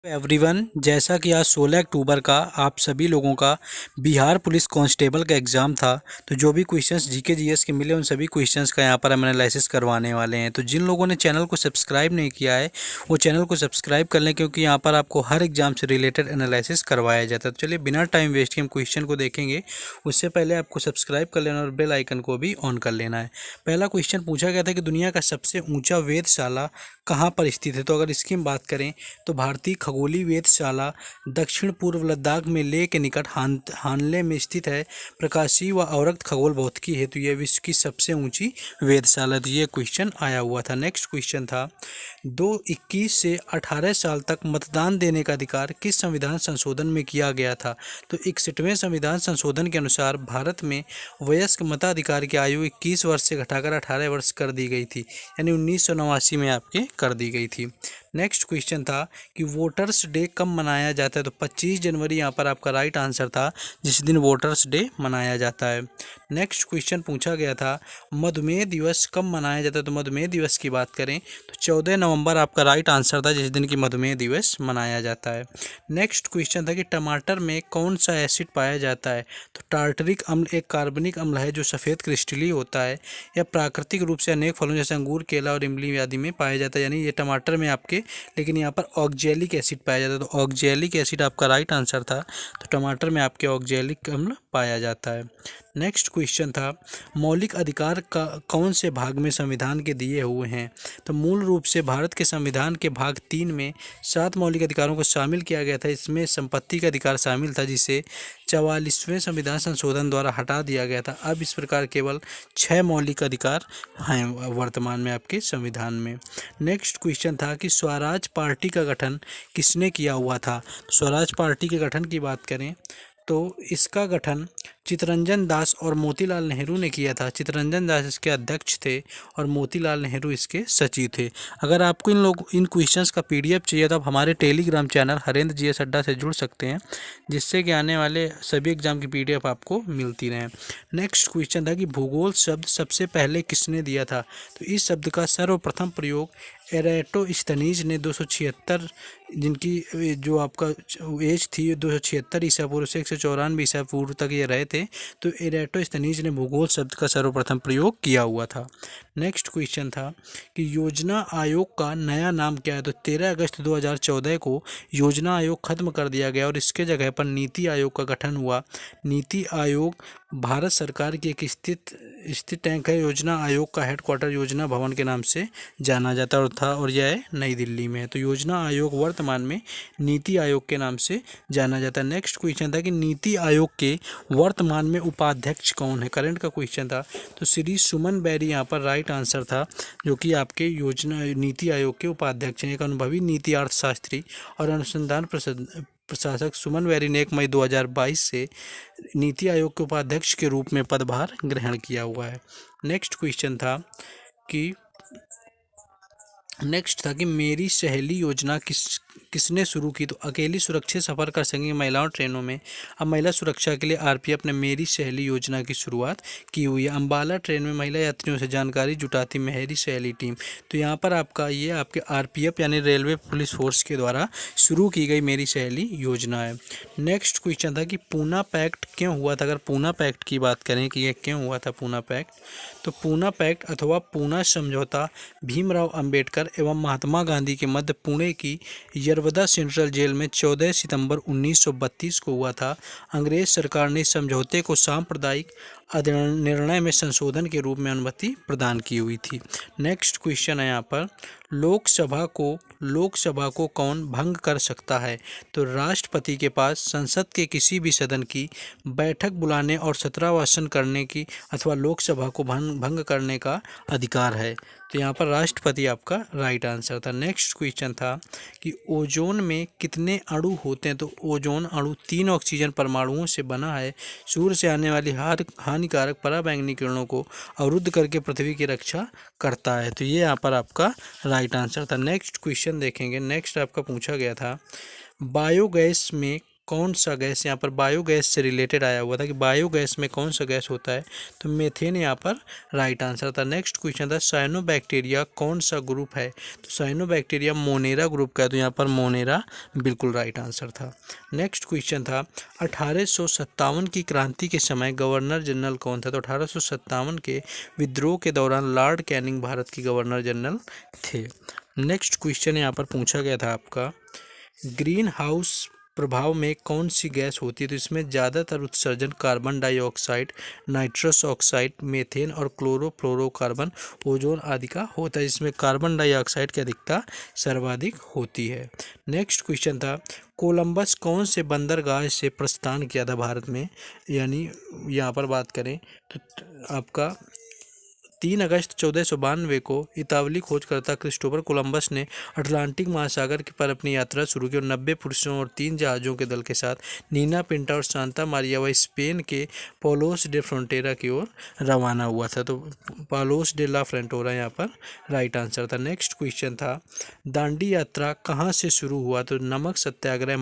Everyone, जैसा कि आज 16 अक्टूबर का आप सभी लोगों का बिहार पुलिस कांस्टेबल का एग्ज़ाम था। तो जो भी क्वेश्चंस जीके जीएस के मिले उन सभी क्वेश्चंस का यहाँ पर हम एनालिसिस करवाने वाले हैं। तो जिन लोगों ने चैनल को सब्सक्राइब नहीं किया है वो चैनल को सब्सक्राइब कर लें, क्योंकि यहाँ पर आपको हर एग्ज़ाम से रिलेटेड एनालिसिस करवाया जाता है। तो चलिए बिना टाइम वेस्ट के हम क्वेश्चन को देखेंगे। उससे पहले आपको सब्सक्राइब कर लेना और बेल आइकन को भी ऑन कर लेना है। पहला क्वेश्चन पूछा गया था कि दुनिया का सबसे ऊँचा वेधशाला कहाँ पर स्थित है। तो अगर इसकी हम बात करें तो भारतीय खगोलीय वेधशाला दक्षिण पूर्व लद्दाख में लेह के निकट हानले में स्थित है। प्रकाशीय व अवरक्त खगोल भौतिकी हेतु यह विश्व की सबसे ऊंची वेधशाला। तो ये क्वेश्चन आया हुआ था। नेक्स्ट क्वेश्चन था 21 से 18 साल तक मतदान देने का अधिकार किस संविधान संशोधन में किया गया था। तो 61वें संविधान संशोधन के अनुसार भारत में वयस्क मताधिकार की आयु 21 वर्ष से घटाकर 18 वर्ष कर दी गई थी, यानी 1989 में आपके कर दी गई थी। नेक्स्ट क्वेश्चन था कि वोटर्स डे कब मनाया जाता है। तो 25 जनवरी यहाँ पर आपका राइट आंसर था, जिस दिन वोटर्स डे मनाया जाता है। नेक्स्ट क्वेश्चन पूछा गया था मधुमेह दिवस कब मनाया जाता है। तो मधुमेह दिवस की बात करें तो 14 नवंबर आपका राइट आंसर था, जिस दिन की मधुमेह दिवस मनाया जाता है। नेक्स्ट क्वेश्चन था कि टमाटर में कौन सा एसिड पाया जाता है। तो टार्टरिक अम्ल एक कार्बनिक अम्ल है जो सफ़ेद क्रिस्टलीय होता है। यह प्राकृतिक रूप से अनेक फलों जैसे अंगूर, केला और इमली आदि में पाया जाता है, यानी ये टमाटर में आपके, लेकिन यहाँ पर ऑक्जेलिक एसिड पाया जाता है। तो ऑक्जेलिक एसिड आपका राइट आंसर था। तो टमाटर में आपके ऑक्जेलिक अम्ल पाया जाता है। नेक्स्ट क्वेश्चन था मौलिक अधिकार का कौन से भाग में संविधान के दिए हुए हैं। तो मूल रूप से भारत के संविधान के भाग 3 में 7 मौलिक अधिकारों को शामिल किया गया था। इसमें संपत्ति का अधिकार शामिल था, जिसे 44वें संविधान संशोधन द्वारा हटा दिया गया था। अब इस प्रकार केवल 6 मौलिक अधिकार हैं वर्तमान में आपके संविधान में। नेक्स्ट क्वेश्चन था कि स्वराज पार्टी का गठन किसने किया हुआ था। स्वराज पार्टी के गठन की बात करें तो इसका गठन चित्तरंजन दास और मोतीलाल नेहरू ने किया था। चित्तरंजन दास इसके अध्यक्ष थे और मोतीलाल नेहरू इसके सचिव थे। अगर आपको इन क्वेश्चंस का पीडीएफ चाहिए तो आप हमारे टेलीग्राम चैनल हरेंद्र जीएस अड्डा से जुड़ सकते हैं, जिससे कि आने वाले सभी एग्जाम की पीडीएफ आपको मिलती रहे। नेक्स्ट क्वेश्चन था कि भूगोल शब्द सबसे पहले किसने दिया था। तो इस शब्द का सर्वप्रथम प्रयोग एरेटोस्थनीज ने 276, जिनकी जो आपका एज थी 276 ईसा पूर्व से 194 ईसा पूर्व तक ये रहे थे। तो एरेटोस्थनीज ने भूगोल शब्द का सर्वप्रथम प्रयोग किया हुआ था। नेक्स्ट क्वेश्चन था कि योजना आयोग का नया नाम क्या है। तो 13 अगस्त 2014 को योजना आयोग खत्म कर दिया गया और इसके जगह पर नीति आयोग का गठन हुआ। नीति आयोग भारत सरकार की एक स्थित टैंक है। योजना आयोग का हेडक्वार्टर योजना भवन के नाम से जाना जाता था और यह नई दिल्ली में है। तो योजना आयोग वर्तमान में नीति आयोग के नाम से जाना जाता है। नेक्स्ट क्वेश्चन था कि नीति आयोग के वर्तमान में उपाध्यक्ष कौन है। करंट का क्वेश्चन था। तो श्री सुमन बैरी यहाँ पर राइट आंसर था, जो कि आपके योजना नीति आयोग के उपाध्यक्ष हैं। एक अनुभवी नीति अर्थशास्त्री और अनुसंधान प्रशासक सुमन बैरी ने 1 मई 2022 से नीति आयोग के उपाध्यक्ष के रूप में पदभार ग्रहण किया हुआ है। नेक्स्ट क्वेश्चन था कि मेरी सहेली योजना किसने शुरू की। तो अकेली सुरक्षित सफ़र कर सकेंगी महिलाओं ट्रेनों में। अब महिला सुरक्षा के लिए आरपीएफ ने मेरी सहेली योजना की शुरुआत की हुई है। अम्बाला ट्रेन में महिला यात्रियों से जानकारी जुटाती मेरी सहेली टीम। तो यहाँ पर आपका ये आपके आरपीएफ यानी रेलवे पुलिस फोर्स के द्वारा शुरू की गई मेरी सहेली योजना है। नेक्स्ट क्वेश्चन था कि पूना पैक्ट क्यों हुआ था। अगर पूना पैक्ट की बात करें कि यह क्यों हुआ था पूना पैक्ट, तो पूना पैक्ट अथवा पूना समझौता भीमराव अंबेडकर एवं महात्मा गांधी के मध्य पुणे की यरवदा सेंट्रल जेल में 14 सितंबर 1932 को हुआ था। अंग्रेज सरकार ने समझौते को सांप्रदायिक निर्णय में संशोधन के रूप में अनुमति प्रदान की हुई थी। नेक्स्ट क्वेश्चन है यहाँ पर लोकसभा को कौन भंग कर सकता है। तो राष्ट्रपति के पास संसद के किसी भी सदन की बैठक बुलाने और सत्रावसान करने की अथवा लोकसभा को भंग करने का अधिकार है। तो यहाँ पर राष्ट्रपति आपका राइट आंसर था। नेक्स्ट क्वेश्चन था कि ओजोन में कितने अणु होते हैं। तो ओजोन अणु 3 ऑक्सीजन परमाणुओं से बना है। सूर्य से आने वाली हानिकारक पराबैंगनी किरणों को अवरुद्ध करके पृथ्वी की रक्षा करता है। तो ये यहाँ पर आपका राइट आंसर था। नेक्स्ट क्वेश्चन देखेंगे। नेक्स्ट आपका पूछा गया था बायोगैस में कौन सा गैस, यहाँ पर बायोगैस से रिलेटेड आया हुआ था कि बायोगैस में कौन सा गैस होता है, तो मीथेन यहाँ पर राइट आंसर था। नेक्स्ट क्वेश्चन था साइनोबैक्टीरिया कौन सा ग्रुप है, तो साइनोबैक्टीरिया मोनेरा ग्रुप का है, तो यहाँ पर मोनेरा बिल्कुल राइट आंसर था। नेक्स्ट क्वेश्चन था 1857 की क्रांति के समय गवर्नर जनरल कौन था, तो 1857 के विद्रोह के दौरान लॉर्ड कैनिंग भारत के गवर्नर जनरल थे। नेक्स्ट क्वेश्चन यहाँ पर पूछा गया था आपका ग्रीन हाउस प्रभाव में कौन सी गैस होती है, तो इसमें ज़्यादातर उत्सर्जन carbon dioxide, nitrous oxide, methane और क्लोरोफ्लोरोकार्बन, ओजोन आदि का होता है, जिसमें कार्बन डाइऑक्साइड की अधिकता सर्वाधिक होती है। नेक्स्ट क्वेश्चन था कोलंबस कौन से बंदरगाह से प्रस्थान किया था भारत में, यानी यहाँ पर बात करें तो आपका 3 अगस्त 1492 को इतालवी खोजकर्ता क्रिस्टोफर कोलंबस ने अटलांटिक महासागर पर अपनी यात्रा शुरू की और 90 पुरुषों और 3 जहाज़ों के दल के साथ नीना पिंटा और सांता मारिया व स्पेन के पालोस डे फ्रंटेरा की ओर रवाना हुआ था, तो पालोस डे ला फ्रंटेरा यहाँ पर राइट आंसर था। नेक्स्ट क्वेश्चन था दांडी यात्रा कहाँ से शुरू हुआ, तो नमक सत्याग्रह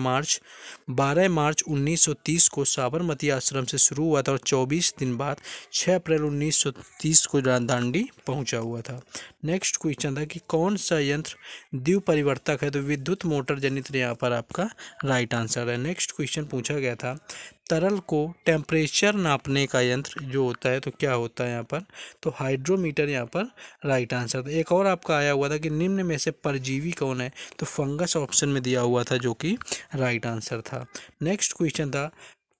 12 मार्च 1930 को साबरमती आश्रम से शुरू हुआ था और 24 दिन बाद 6 अप्रैल 1930 को दांडी पहुंचा हुआ था। नेक्स्ट क्वेश्चन था कि कौन सा यंत्र द्विव परिवर्तक है, तो विद्युत मोटर जनित यहाँ पर आपका राइट आंसर है। नेक्स्ट क्वेश्चन पूछा गया था तरल को टेम्परेचर नापने का यंत्र जो होता है तो क्या होता है यहाँ पर, तो हाइड्रोमीटर यहाँ पर राइट आंसर था। एक और आपका आया हुआ था कि निम्न में से परजीवी कौन है, तो फंगस ऑप्शन में दिया हुआ था जो कि राइट आंसर था। नेक्स्ट क्वेश्चन था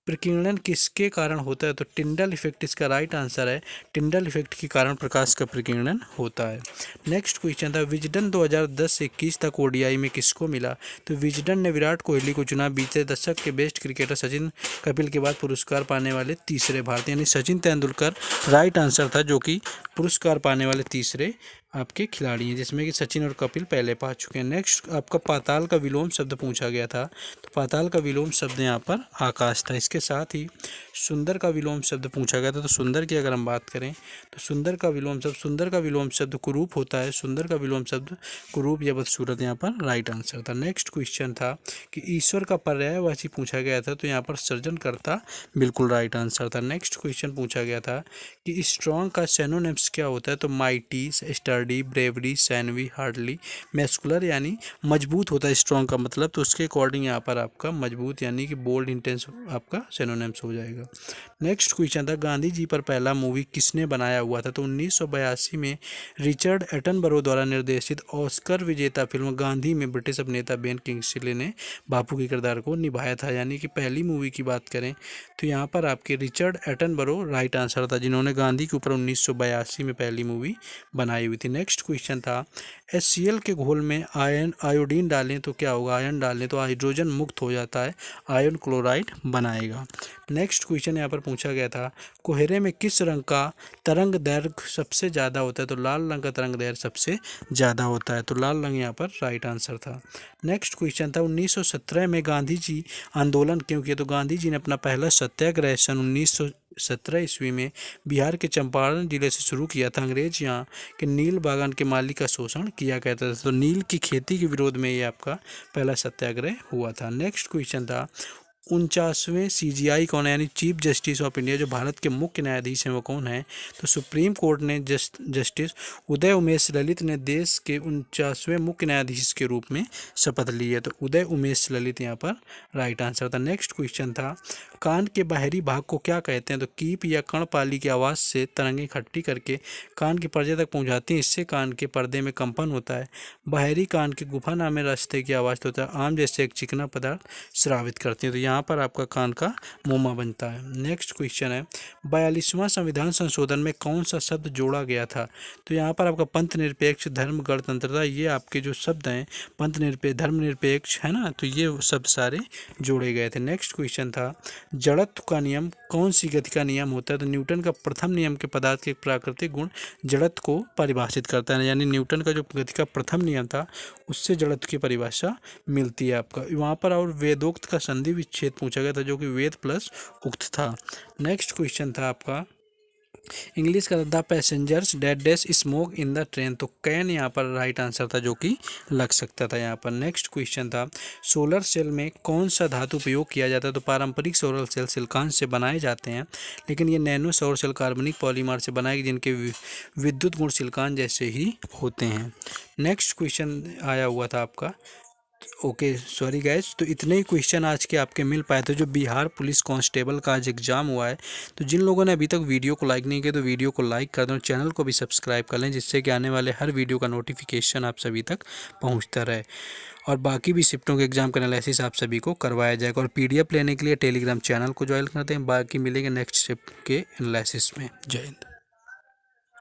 प्रकीर्णन किसके कारण होता है, तो टिंडल इफेक्ट इसका राइट आंसर है। टिंडल इफेक्ट के कारण प्रकाश का प्रकीर्णन होता है। नेक्स्ट क्वेश्चन था विजडन 2010 से 21 तक ओडीआई में किसको मिला, तो विजडन ने विराट कोहली को चुना। बीते दशक के बेस्ट क्रिकेटर सचिन कपिल के बाद पुरस्कार पाने वाले तीसरे भारतीय, यानी सचिन तेंदुलकर राइट आंसर था जो कि पुरस्कार पाने वाले तीसरे आपके खिलाड़ी हैं, जिसमें कि सचिन और कपिल पहले पा चुके हैं। नेक्स्ट आपका पाताल का विलोम शब्द पूछा गया था, तो पाताल का विलोम शब्द यहाँ पर आकाश था। इसके साथ ही सुंदर का विलोम शब्द पूछा गया था, तो सुंदर की अगर हम बात करें तो सुंदर का विलोम शब्द कुरूप होता है। सुंदर का विलोम शब्द कुरूप या बदसूरत यहाँ पर राइट आंसर था। नेक्स्ट क्वेश्चन था कि ईश्वर का पर्यायवाची पूछा गया था, तो यहाँ पर सृजनकर्ता बिल्कुल राइट आंसर था। नेक्स्ट क्वेश्चन पूछा गया था कि स्ट्रॉन्ग का सिनोनिम्स क्या होता है, तो माइटी, स्टर्डी, ब्रेवरी, सैनवी, हार्डली, मैस्कुलर यानी मजबूत होता है स्ट्रॉन्ग का मतलब, तो उसके अकॉर्डिंग यहाँ पर आपका मजबूत यानी कि बोल्ड, इंटेंस आपका सिनोनिम्स हो जाएगा। नेक्स्ट क्वेश्चन था गांधी जी पर पहला मूवी किसने बनाया हुआ था, तो 1982 में रिचर्ड एटनबरो द्वारा निर्देशित ऑस्कर विजेता फिल्म गांधी में ब्रिटिश अभिनेता बेन किंग्सले ने बापू के किरदार को निभाया था। यानी कि पहली मूवी की बात करें तो यहाँ पर आपके रिचर्ड एटनबरो राइट आंसर था, जिन्होंने गांधी के ऊपर 1982 में पहली मूवी बनाई हुई थी। नेक्स्ट क्वेश्चन था HCl के घोल में आयोडीन डालें तो क्या होगा, आयन डालें तो हाइड्रोजन मुक्त हो जाता है, आयन क्लोराइड बनाएगा। नेक्स्ट क्वेश्चन यहाँ पर पूछा गया था कोहरे में किस रंग का तरंग दैर्घ्य सबसे ज़्यादा होता है, तो लाल रंग का तरंग दैर्घ्य सबसे ज़्यादा होता है, तो लाल रंग यहाँ पर राइट आंसर था। नेक्स्ट क्वेश्चन था 1917 में गांधी जी आंदोलन क्यों किया, तो गांधी जी ने अपना पहला सत्याग्रह सन 1917 ईस्वी में बिहार के चंपारण जिले से शुरू किया था। अंग्रेज यहाँ के नील बागान के मालिक का शोषण किया करता था, तो नील की खेती के विरोध में ये आपका पहला सत्याग्रह हुआ था। नेक्स्ट क्वेश्चन था 49वें CJI कौन है, यानी चीफ जस्टिस ऑफ इंडिया, जो भारत के मुख्य न्यायाधीश हैं वो कौन है, तो सुप्रीम कोर्ट ने जस्टिस उदय उमेश ललित ने देश के 49वें मुख्य न्यायाधीश के रूप में शपथ ली है, तो उदय उमेश ललित यहाँ पर राइट आंसर था। नेक्स्ट क्वेश्चन था कान के बाहरी भाग को क्या कहते हैं, तो कीप या कर्णपाली की आवाज़ से तरंगें इकट्ठी करके कान के पर्दे तक पहुँचाती हैं, इससे कान के पर्दे में कंपन होता है। बाहरी कान के गुफा नामे रास्ते की आवाज़ होता है, आम जैसे एक चिकना पदार्थ श्रावित करती है, तो यहाँ पर आपका कान का मोमा बनता है। नेक्स्ट क्वेश्चन है 42वां संविधान संशोधन में कौन सा शब्द जोड़ा गया था, तो यहाँ पर आपका पंथ निरपेक्ष, धर्म, गणतंत्रता, ये आपके जो शब्द हैं पंथ निरपेक्ष, धर्म निरपेक्ष है ना, तो ये शब्द सारे जोड़े गए थे। नेक्स्ट क्वेश्चन था जड़त्व का नियम कौन सी गति का नियम होता है, तो न्यूटन का प्रथम नियम के पदार्थ के प्राकृतिक गुण जड़त्व को परिभाषित करता है, यानी न्यूटन का जो गति का प्रथम नियम था उससे जड़त्व की परिभाषा मिलती है आपका वहाँ पर। और वेदोक्त का संधि विच्छेद पूछा गया था जो कि वेद प्लस उक्त था। नेक्स्ट क्वेश्चन था आपका इंग्लिश का the passengers dead dash smoke in the train, तो कैन यहाँ पर राइट आंसर था जो कि लग सकता था यहाँ पर। नेक्स्ट क्वेश्चन था सोलर सेल में कौन सा धातु उपयोग किया जाता है, तो पारंपरिक सोलर सेल सिलिकॉन से बनाए जाते हैं, लेकिन ये नैनो सौर सेल कार्बनिक पॉलीमर से बनाए जिनके विद्युत गुण सिलिकॉन जैसे ही होते हैं। नेक्स्ट क्वेश्चन आया हुआ था आपका, ओके सॉरी गैस, तो इतने ही क्वेश्चन आज के आपके मिल पाए थे जो बिहार पुलिस कांस्टेबल का आज एग्जाम हुआ है। तो जिन लोगों ने अभी तक वीडियो को लाइक नहीं किया तो वीडियो को लाइक कर दें, चैनल को भी सब्सक्राइब कर लें, जिससे कि आने वाले हर वीडियो का नोटिफिकेशन आप सभी तक पहुंचता रहे और बाकी भी शिफ्टों के एग्जाम का एनालिसिस आप सभी को करवाया जाएगा। और PDF लेने के लिए टेलीग्राम चैनल को ज्वाइन करते हैं। बाकी मिलेंगे नेक्स्ट शिफ्ट के एनालिसिस में। जय हिंद।